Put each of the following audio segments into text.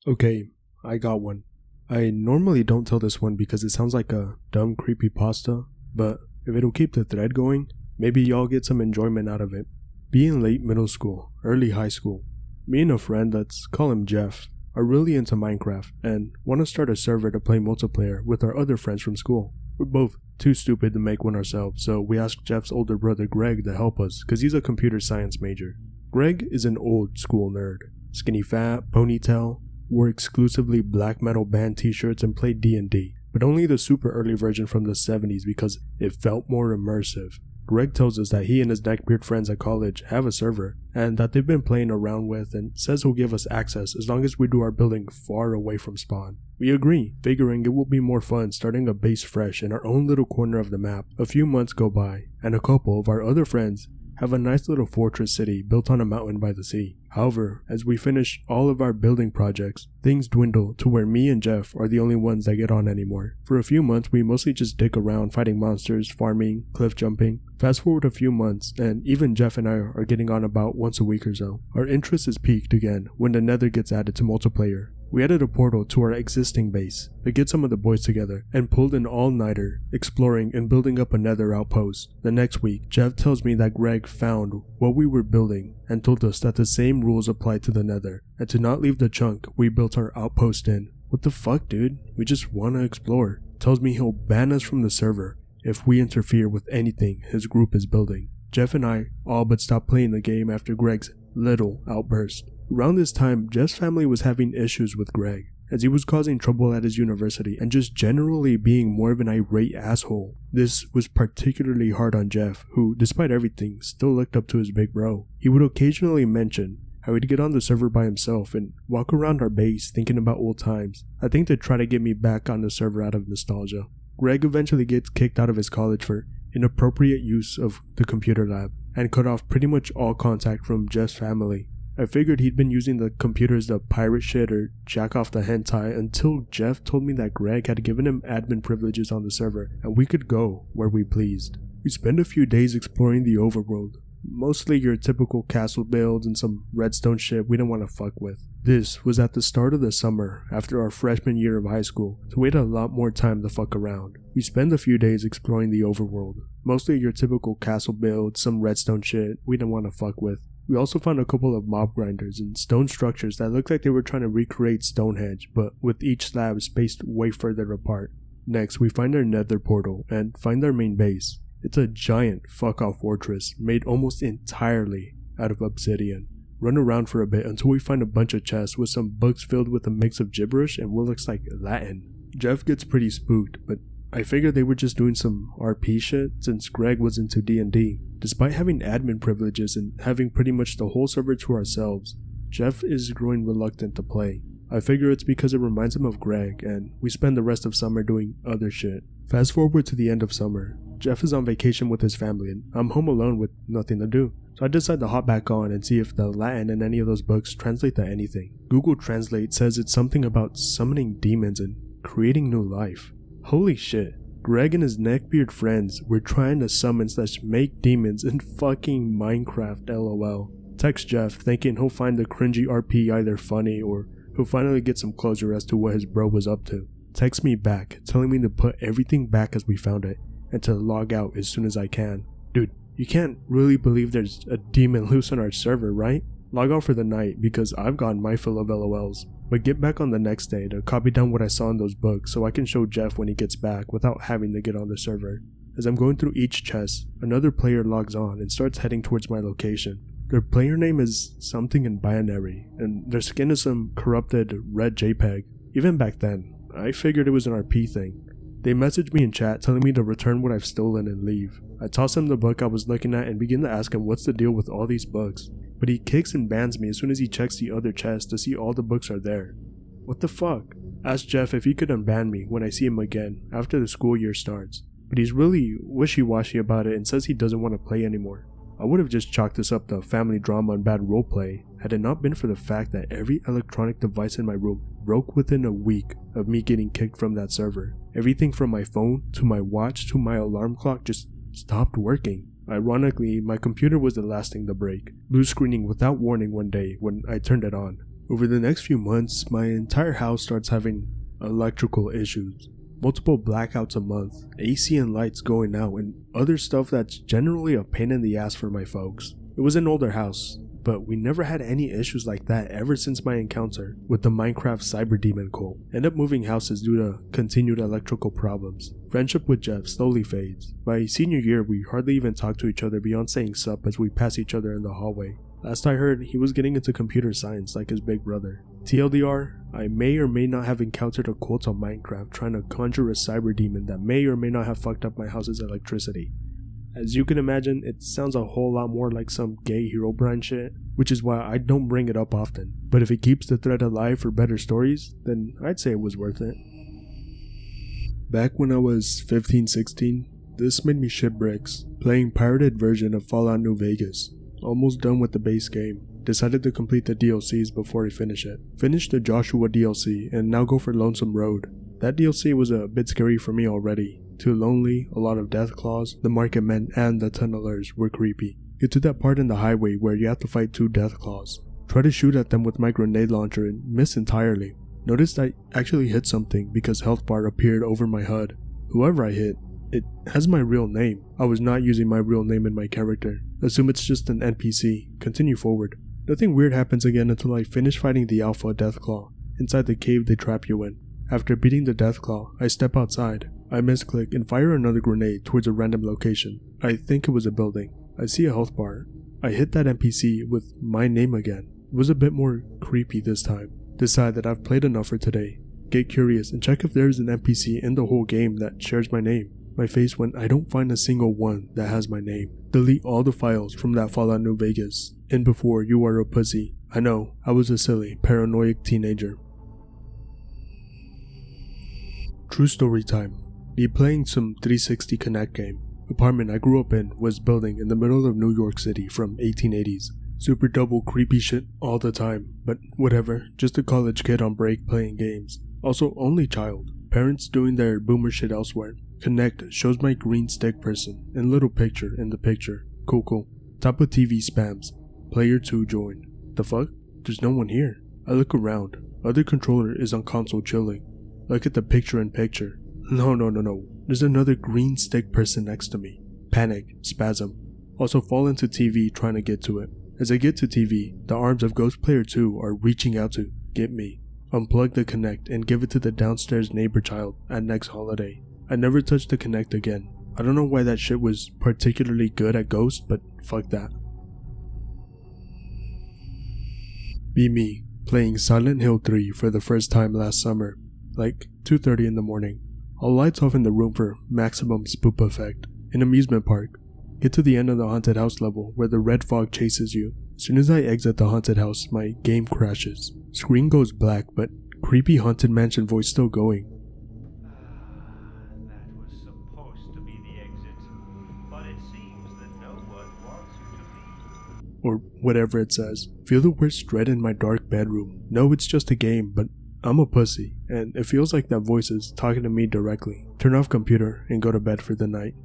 Okay, I got one. I normally don't tell this one because it sounds like a dumb creepypasta, but if it'll keep the thread going, maybe y'all get some enjoyment out of it. Being late middle school, early high school, me and a friend, let's call him Jeff, are really into Minecraft and want to start a server to play multiplayer with our other friends from school. We're both too stupid to make one ourselves, so we asked Jeff's older brother Greg to help us because he's a computer science major. Greg is an old school nerd, skinny fat, ponytail, wore exclusively black metal band t-shirts and played D&D, but only the super early version from the 70s because it felt more immersive. Greg tells us that he and his neckbeard friends at college have a server, and that they've been playing around with, and says he'll give us access as long as we do our building far away from spawn. We agree, figuring it will be more fun starting a base fresh in our own little corner of the map. A few months go by, and a couple of our other friends have a nice little fortress city built on a mountain by the sea. However, as we finish all of our building projects, things dwindle to where me and Jeff are the only ones that get on anymore. For a few months, we mostly just dick around fighting monsters, farming, cliff jumping. Fast forward a few months, and even Jeff and I are getting on about once a week or so. Our interest is peaked again when the Nether gets added to multiplayer. We added a portal to our existing base to get some of the boys together and pulled an all-nighter exploring and building up a Nether outpost. The next week, Jeff tells me that Greg found what we were building and told us that the same rules apply to the Nether and to not leave the chunk we built our outpost in. What the fuck, dude? We just want to explore. Tells me he'll ban us from the server if we interfere with anything his group is building. Jeff and I all but stopped playing the game after Greg's little outburst. Around this time, Jeff's family was having issues with Greg, as he was causing trouble at his university and just generally being more of an irate asshole. This was particularly hard on Jeff, who, despite everything, still looked up to his big bro. He would occasionally mention how he'd get on the server by himself and walk around our base thinking about old times, I think to try to get me back on the server out of nostalgia. Greg eventually gets kicked out of his college for inappropriate use of the computer lab and cut off pretty much all contact from Jeff's family. I figured he'd been using the computers to pirate shit or jack off the hentai until Jeff told me that Greg had given him admin privileges on the server and we could go where we pleased. We spent a few days exploring the overworld, mostly your typical castle builds and some redstone shit we didn't want to fuck with. This was at the start of the summer after our freshman year of high school, so we had a lot more time to fuck around. We spent a few days exploring the overworld, mostly your typical castle builds, some redstone shit we didn't want to fuck with. We also found a couple of mob grinders and stone structures that looked like they were trying to recreate Stonehenge, but with each slab spaced way further apart. Next, we find our nether portal and find our main base. It's a giant fuck-off fortress made almost entirely out of obsidian. Run around for a bit until we find a bunch of chests with some books filled with a mix of gibberish and what looks like Latin. Jeff gets pretty spooked, but I figured they were just doing some RP shit since Greg was into D&D. Despite having admin privileges and having pretty much the whole server to ourselves, Jeff is growing reluctant to play. I figure it's because it reminds him of Greg, and we spend the rest of summer doing other shit. Fast forward to the end of summer. Jeff is on vacation with his family and I'm home alone with nothing to do. So I decide to hop back on and see if the Latin in any of those books translate to anything. Google Translate says it's something about summoning demons and creating new life. Holy shit. Greg and his neckbeard friends were trying to summon/make demons in fucking Minecraft, lol. Text Jeff thinking he'll find the cringy RP either funny or he'll finally get some closure as to what his bro was up to. Text me back telling me to put everything back as we found it and to log out as soon as I can. Dude, you can't really believe there's a demon loose on our server, right? Log out for the night because I've gotten my fill of LOLs. But get back on the next day to copy down what I saw in those books so I can show Jeff when he gets back without having to get on the server. As I'm going through each chest, another player logs on and starts heading towards my location. Their player name is something in binary, and their skin is some corrupted red JPEG. Even back then, I figured it was an RP thing. They messaged me in chat telling me to return what I've stolen and leave. I toss him the book I was looking at and begin to ask him what's the deal with all these books. But he kicks and bans me as soon as he checks the other chest to see all the books are there. What the fuck? Ask Jeff if he could unban me when I see him again after the school year starts. But he's really wishy-washy about it and says he doesn't want to play anymore. I would have just chalked this up to family drama and bad roleplay had it not been for the fact that every electronic device in my room broke within a week of me getting kicked from that server. Everything from my phone to my watch to my alarm clock just stopped working. Ironically, my computer was the last thing to break, blue screening without warning one day when I turned it on. Over the next few months, my entire house starts having electrical issues. Multiple blackouts a month, AC and lights going out, and other stuff that's generally a pain in the ass for my folks. It was an older house, but we never had any issues like that ever since my encounter with the Minecraft cyber demon cult. End up moving houses due to continued electrical problems. Friendship with Jeff slowly fades. By senior year, we hardly even talk to each other beyond saying sup as we pass each other in the hallway. Last I heard, he was getting into computer science like his big brother. TLDR, I may or may not have encountered a cult on Minecraft trying to conjure a cyber demon that may or may not have fucked up my house's electricity. As you can imagine, it sounds a whole lot more like some gay Herobrine shit, which is why I don't bring it up often. But if it keeps the thread alive for better stories, then I'd say it was worth it. Back when I was 15-16, this made me shit bricks, playing pirated version of Fallout New Vegas. Almost done with the base game. Decided to complete the DLCs before I finish it. Finished the Joshua DLC and now go for Lonesome Road. That DLC was a bit scary for me already. Too lonely, a lot of death claws, the market men and the tunnelers were creepy. Get to that part in the highway where you have to fight 2 death claws. Try to shoot at them with my grenade launcher and miss entirely. Noticed I actually hit something because health bar appeared over my HUD. Whoever I hit, it has my real name. I was not using my real name in my character. Assume it's just an NPC. Continue forward. Nothing weird happens again until I finish fighting the Alpha Deathclaw inside the cave they trap you in. After beating the Deathclaw, I step outside. I misclick and fire another grenade towards a random location. I think it was a building. I see a health bar. I hit that NPC with my name again. It was a bit more creepy this time. Decide that I've played enough for today. Get curious and check if there's an NPC in the whole game that shares my name. My face when I don't find a single one that has my name. Delete all the files from that Fallout New Vegas. In before you are a pussy. I know, I was a silly, paranoid teenager. True story time. Be playing some 360 Kinect game. Apartment I grew up in was building in the middle of New York City from 1880s. Super double creepy shit all the time, but whatever, just a college kid on break playing games. Also only child, parents doing their boomer shit elsewhere. Kinect shows my green stick person and little picture in the picture. Cool. Top of TV spams. Player 2 joined. The fuck? There's no one here. I look around. Other controller is on console chilling. Look at the picture in picture. No. There's another green stick person next to me. Panic. Spasm. Also fall into TV trying to get to it. As I get to TV, the arms of Ghost Player 2 are reaching out to get me. Unplug the Kinect and give it to the downstairs neighbor child at next holiday. I never touched the Kinect again. I don't know why that shit was particularly good at Ghost, but fuck that. Be me, playing Silent Hill 3 for the first time last summer, like 2:30 in the morning. All lights off in the room for maximum spook effect. An amusement park. Get to the end of the haunted house level where the red fog chases you. As soon as I exit the haunted house, my game crashes. Screen goes black, but creepy haunted mansion voice still going. Or whatever it says. Feel the worst dread in my dark bedroom. No, it's just a game, but I'm a pussy, and it feels like that voice is talking to me directly. Turn off computer and go to bed for the night.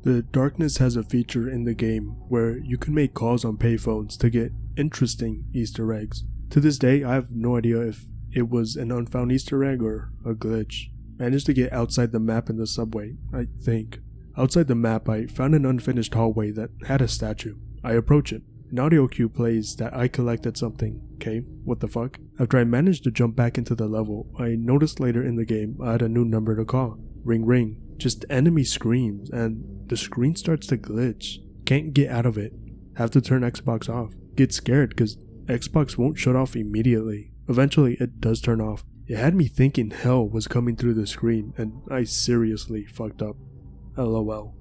The darkness has a feature in the game where you can make calls on payphones to get interesting Easter eggs. To this day, I have no idea if it was an unfound Easter egg or a glitch. Managed to get outside the map in the subway, I think. Outside the map, I found an unfinished hallway that had a statue. I approach it. An audio cue plays that I collected something. Okay, what the fuck? After I managed to jump back into the level, I noticed later in the game I had a new number to call. Ring ring. Just enemy screams and the screen starts to glitch. Can't get out of it. Have to turn Xbox off. Get scared cause Xbox won't shut off immediately. Eventually it does turn off. It had me thinking hell was coming through the screen and I seriously fucked up. LOL.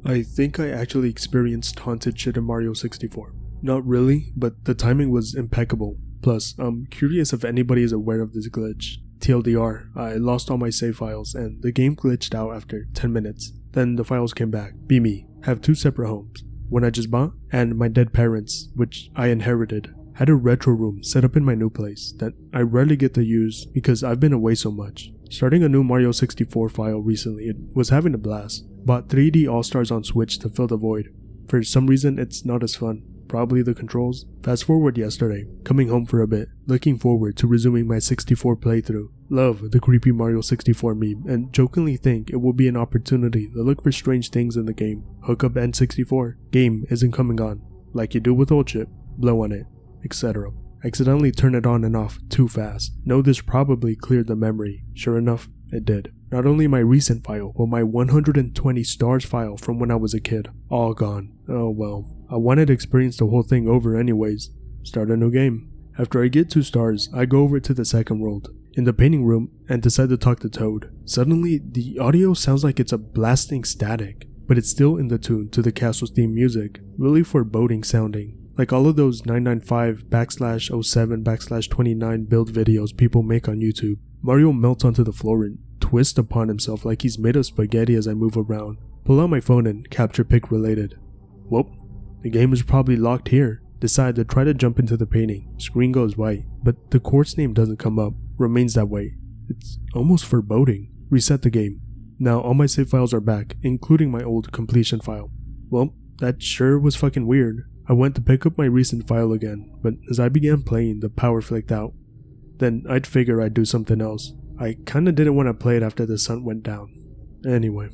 I think I actually experienced haunted shit in Mario 64. Not really, but the timing was impeccable. Plus, I'm curious if anybody is aware of this glitch. TLDR, I lost all my save files and the game glitched out after 10 minutes. Then the files came back. Be me. Have 2 separate homes. One I just bought, and my dead parents, which I inherited. Had a retro room set up in my new place that I rarely get to use because I've been away so much. Starting a new Mario 64 file recently, it was having a blast. Bought 3D All-Stars on Switch to fill the void. For some reason, it's not as fun. Probably the controls. Fast forward yesterday, coming home for a bit, looking forward to resuming my 64 playthrough. Love the creepy Mario 64 meme, and jokingly think it will be an opportunity to look for strange things in the game. Hook up N64. Game isn't coming on. Like you do with old shit. Blow on it. Etc. Accidentally turn it on and off too fast. Know this probably cleared the memory. Sure enough, it did. Not only my recent file, but my 120 stars file from when I was a kid. All gone. Oh well. I wanted to experience the whole thing over anyways. Start a new game. After I get 2 stars, I go over to the second world, in the painting room, and decide to talk to Toad. Suddenly, the audio sounds like it's a blasting static, but it's still in the tune to the castle's theme music. Really foreboding sounding. Like all of those 995/07/29 build videos people make on YouTube. Mario melts onto the floor and twists upon himself like he's made of spaghetti as I move around. Pull out my phone and capture pic related. Well, the game is probably locked here. Decide to try to jump into the painting. Screen goes white, but the course name doesn't come up. Remains that way. It's almost foreboding. Reset the game. Now all my save files are back, including my old completion file. Well, that sure was fucking weird. I went to pick up my recent file again, but as I began playing, the power flicked out. Then I'd figure I'd do something else. I kinda didn't want to play it after the sun went down. Anyway.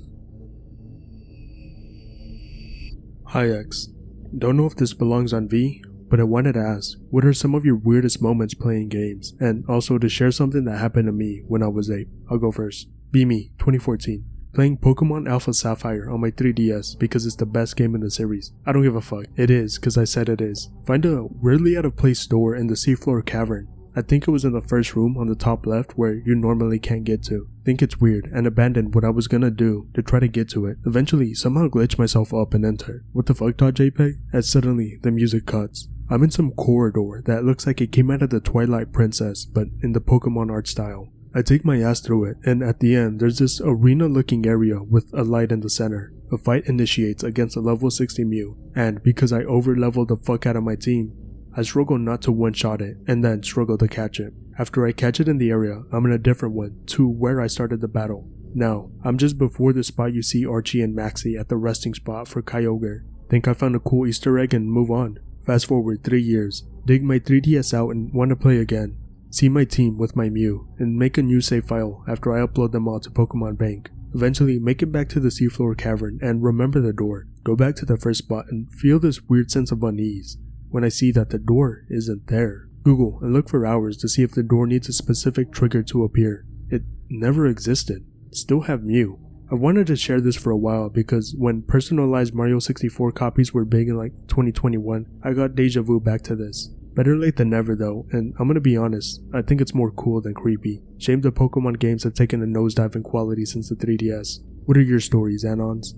Hi X. Don't know if this belongs on V, but I wanted to ask, what are some of your weirdest moments playing games? And also to share something that happened to me when I was 8. I'll go first. Be me, 2014. Playing Pokémon Alpha Sapphire on my 3DS because it's the best game in the series. I don't give a fuck. It is, cause I said it is. Find a weirdly out of place door in the seafloor cavern. I think it was in the first room on the top left where you normally can't get to. Think it's weird and abandoned what I was gonna do to try to get to it. Eventually, somehow glitch myself up and enter. What the fuck .jpg? As suddenly, the music cuts. I'm in some corridor that looks like it came out of the Twilight Princess, but in the Pokemon art style. I take my ass through it, and at the end, there's this arena-looking area with a light in the center. A fight initiates against a level 60 Mew, and because I over-leveled the fuck out of my team, I struggle not to one-shot it, and then struggle to catch it. After I catch it in the area, I'm in a different one, to where I started the battle. Now, I'm just before the spot you see Archie and Maxie at the resting spot for Kyogre. Think I found a cool Easter egg and move on. Fast forward 3 years, dig my 3DS out and want to play again. See my team with my Mew, and make a new save file after I upload them all to Pokemon Bank. Eventually, make it back to the seafloor cavern and remember the door. Go back to the first spot and feel this weird sense of unease when I see that the door isn't there. Google and look for hours to see if the door needs a specific trigger to appear. It never existed. Still have Mew. I wanted to share this for a while because when personalized Mario 64 copies were big in like 2021, I got deja vu back to this. Better late than never though, and I'm gonna be honest, I think it's more cool than creepy. Shame the Pokemon games have taken a nosedive in quality since the 3DS. What are your stories, Anons?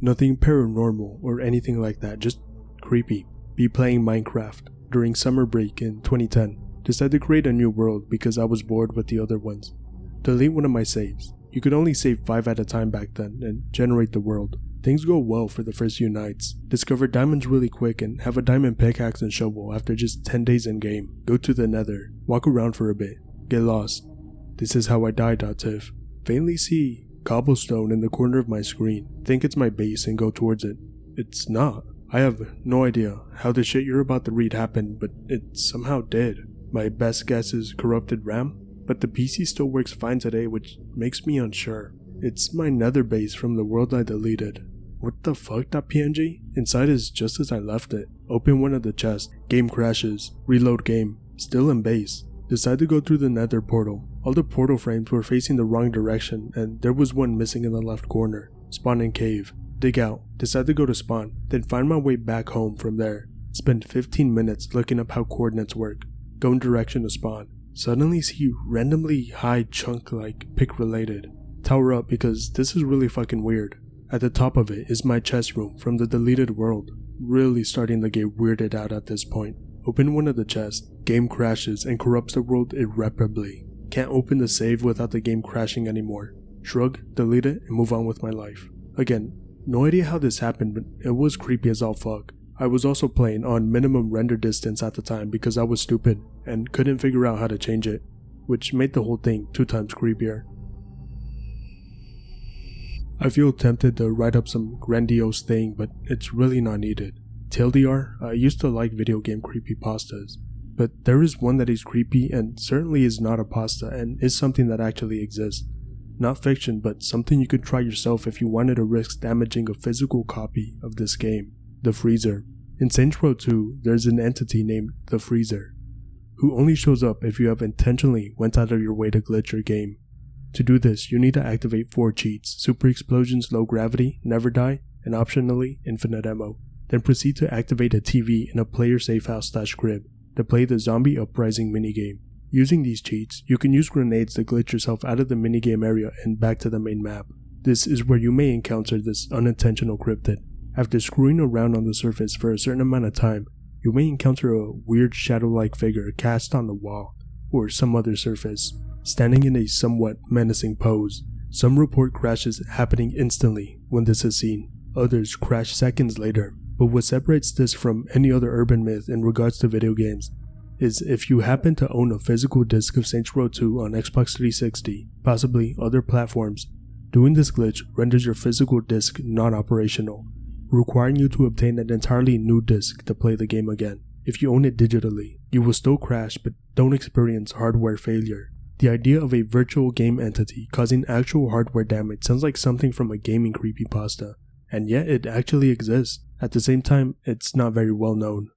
Nothing paranormal or anything like that, just creepy. Be playing Minecraft during summer break in 2010. Decided to create a new world because I was bored with the other ones. Delete one of my saves. You could only save 5 at a time back then and generate the world. Things go well for the first few nights. Discover diamonds really quick and have a diamond pickaxe and shovel after just 10 days in game. Go to the nether. Walk around for a bit. Get lost. This is how I died, Tiff. Faintly see cobblestone in the corner of my screen. Think it's my base and go towards it. It's not. I have no idea how the shit you're about to read happened, but it somehow did. My best guess is corrupted RAM, but the PC still works fine today, which makes me unsure. It's my nether base from the world I deleted. What the fuck, .png? Inside is just as I left it. Open one of the chests. Game crashes. Reload game. Still in base. Decide to go through the nether portal. All the portal frames were facing the wrong direction and there was one missing in the left corner. Spawn in cave. Dig out. Decide to go to spawn. Then find my way back home from there. Spend 15 minutes looking up how coordinates work. Go in direction to spawn. Suddenly see randomly high chunk like pick related. Tower up because this is really fucking weird. At the top of it is my chest room from the deleted world. Really starting to get weirded out at this point. Open one of the chests. Game crashes and corrupts the world irreparably. Can't open the save without the game crashing anymore. Shrug, delete it, and move on with my life. Again, no idea how this happened, but it was creepy as all fuck. I was also playing on minimum render distance at the time because I was stupid and couldn't figure out how to change it, which made the whole thing 2 times creepier. I feel tempted to write up some grandiose thing, but it's really not needed. TLDR, I used to like video game creepypastas, but there is one that is creepy and certainly is not a pasta and is something that actually exists. Not fiction, but something you could try yourself if you wanted to risk damaging a physical copy of this game, the Freezer. In Saints Row 2, there's an entity named the Freezer, who only shows up if you have intentionally went out of your way to glitch your game. To do this, you need to activate 4 cheats: Super Explosions, Low Gravity, Never Die, and optionally, Infinite Ammo. Then proceed to activate a TV in a player safe house/crib to play the Zombie Uprising minigame. Using these cheats, you can use grenades to glitch yourself out of the minigame area and back to the main map. This is where you may encounter this unintentional cryptid. After screwing around on the surface for a certain amount of time, you may encounter a weird shadow-like figure cast on the wall, or some other surface, standing in a somewhat menacing pose. Some report crashes happening instantly when this is seen, others crash seconds later. But what separates this from any other urban myth in regards to video games is if you happen to own a physical disc of Saints Row 2 on Xbox 360, possibly other platforms, doing this glitch renders your physical disc non-operational, requiring you to obtain an entirely new disc to play the game again. If you own it digitally, you will still crash but don't experience hardware failure. The idea of a virtual game entity causing actual hardware damage sounds like something from a gaming creepypasta, and yet it actually exists. At the same time, it's not very well known.